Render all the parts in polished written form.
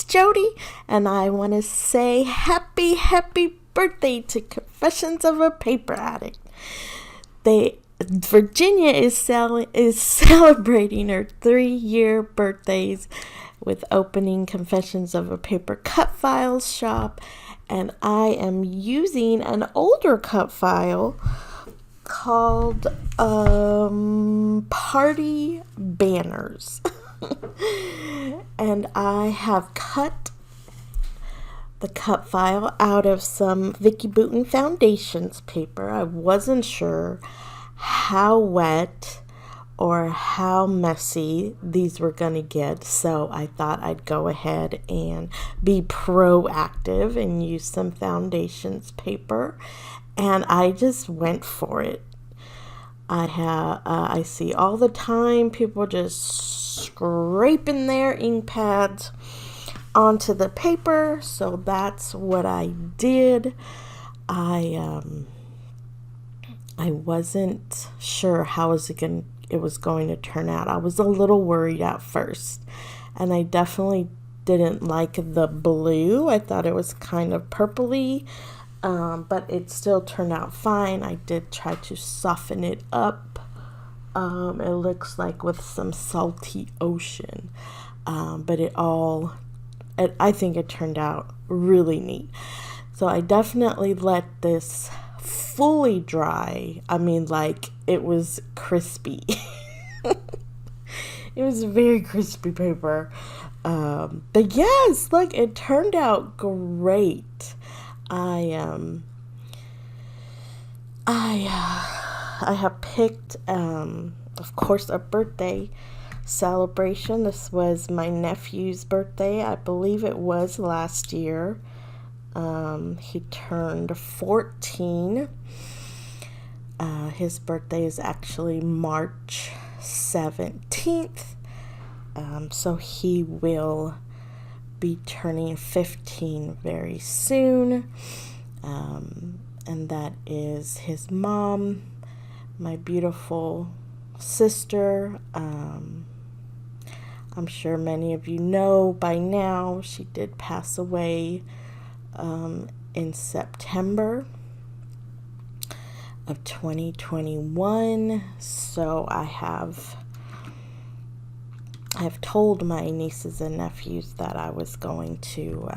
Jody, and I want to say happy birthday to Confessions of a Paper Addict. Virginia is celebrating her 3-year birthdays with opening Confessions of a Paper cut files shop, and I am using an older cut file called Party Banners. And I have cut the cut file out of some Vicky Bouton Foundations paper. I wasn't sure how wet or how messy these were going to get, so I thought I'd go ahead and be proactive and use some Foundations paper, and I just went for it. I see all the time people just scraping their ink pads onto the paper, so that's what I did. I wasn't sure how it was going to turn out. I was a little worried at first, and I definitely didn't like the blue. I thought it was kind of purpley, but it still turned out fine. I did try to soften it up. It looks like with some salty ocean, but I think it turned out really neat. So I definitely let this fully dry. I mean, like, it was crispy. It was very crispy paper. But yes, like, it turned out great. I have picked, of course, a birthday celebration. This was my nephew's birthday. I believe it was last year. He turned 14. His birthday is actually March 17th. So he will be turning 15 very soon. And that is his mom, my beautiful sister. I'm sure many of you know by now, she did pass away in September of 2021. So I have told my nieces and nephews that I was going to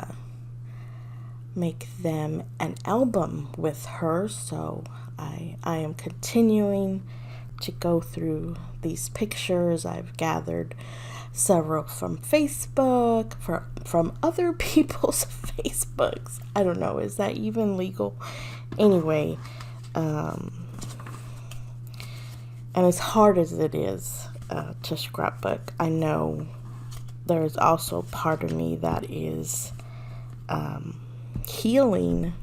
make them an album with her. So I am continuing to go through these pictures. I've gathered several from Facebook, from other people's Facebooks. I don't know, is that even legal? Anyway, and as hard as it is to scrapbook, I know there's also part of me that is healing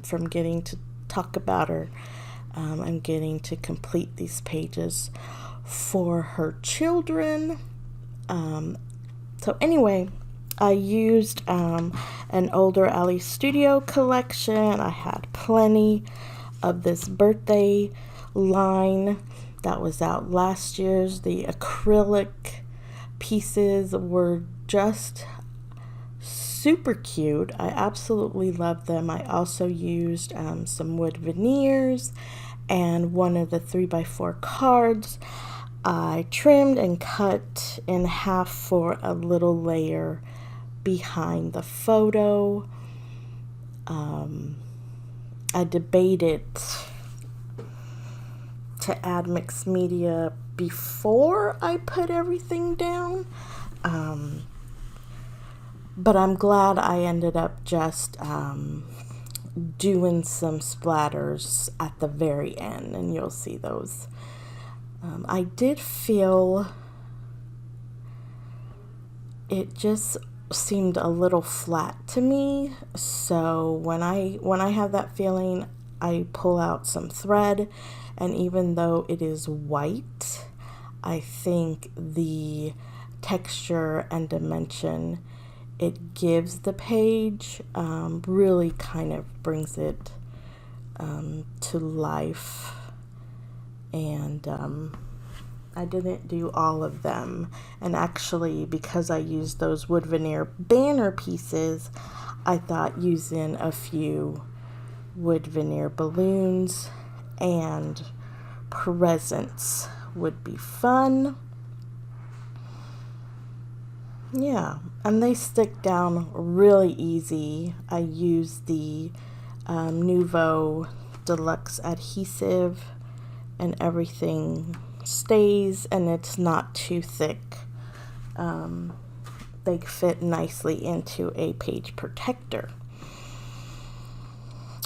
from getting to talk about her. I'm getting to complete these pages for her children. So anyway, I used an older Elle Studio collection. I had plenty of this birthday line that was out last year's. The acrylic pieces were just super cute. I absolutely love them. I also used some wood veneers and one of the 3x4 cards. I trimmed and cut in half for a little layer behind the photo. I debated to add mixed media before I put everything down. But I'm glad I ended up just doing some splatters at the very end, and you'll see those. I did feel it just seemed a little flat to me, so when I have that feeling, I pull out some thread, and even though it is white, I think the texture and dimension it gives the page really kind of brings it to life, and I didn't do all of them. And actually, because I used those wood veneer banner pieces, I thought using a few wood veneer balloons and presents would be fun. Yeah, and they stick down really easy. I use the Nouveau Deluxe adhesive, and everything stays, and it's not too thick. They fit nicely into a page protector.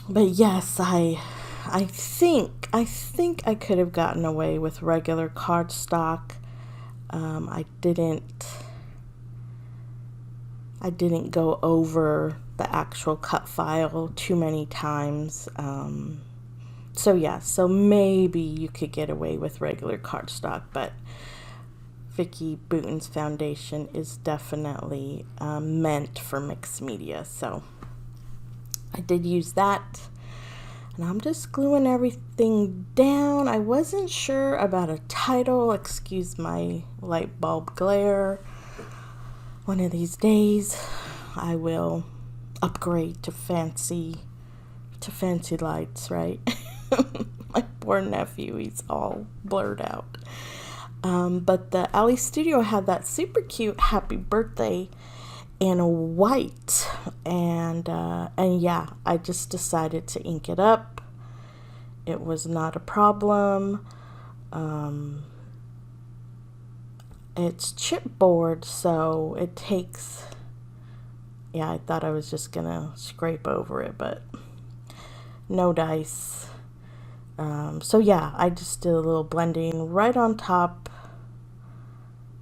But yes, I think I could have gotten away with regular cardstock. I didn't go over the actual cut file too many times. So maybe you could get away with regular cardstock, but Vicki Boutin's foundation is definitely meant for mixed media. So I did use that. And I'm just gluing everything down. I wasn't sure about a title. Excuse my light bulb glare. One of these days, I will upgrade to fancy lights, right? My poor nephew, he's all blurred out. But the Elle Studio had that super cute happy birthday in white, and yeah, I just decided to ink it up. It was not a problem. It's chipboard, so it takes, yeah, I thought I was just gonna scrape over it, but no dice. So yeah, I just did a little blending right on top,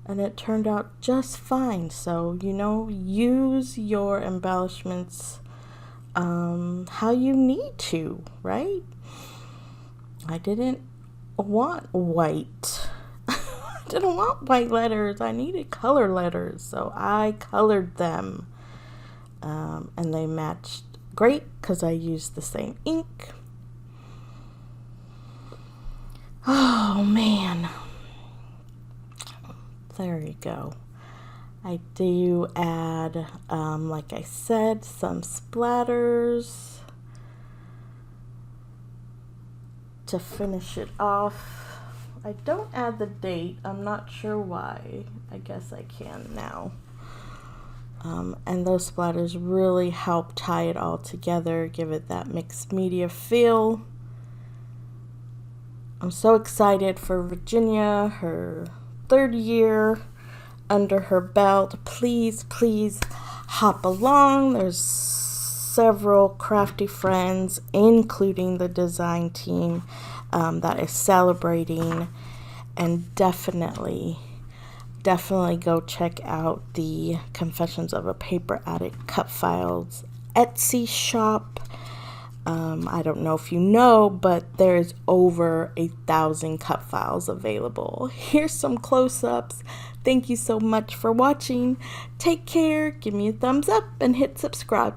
and it turned out just fine. So, use your embellishments how you need to, right? I didn't want white. I didn't want white letters. I needed color letters, so I colored them. And they matched great because I used the same ink. Oh man, there you go. I do add, like I said, some splatters to finish it off. I don't add the date. I'm not sure why. I guess I can now. And those splatters really help tie it all together, give it that mixed media feel. I'm so excited for Virginia, her 3rd year under her belt. Please hop along. There's several crafty friends, including the design team, that is celebrating. And definitely go check out the Confessions of a Paper Addict cut files Etsy shop. I don't know if you know, but there's over 1,000 cut files available. Here's some close-ups. Thank you so much for watching. Take care, give me a thumbs up, and hit subscribe.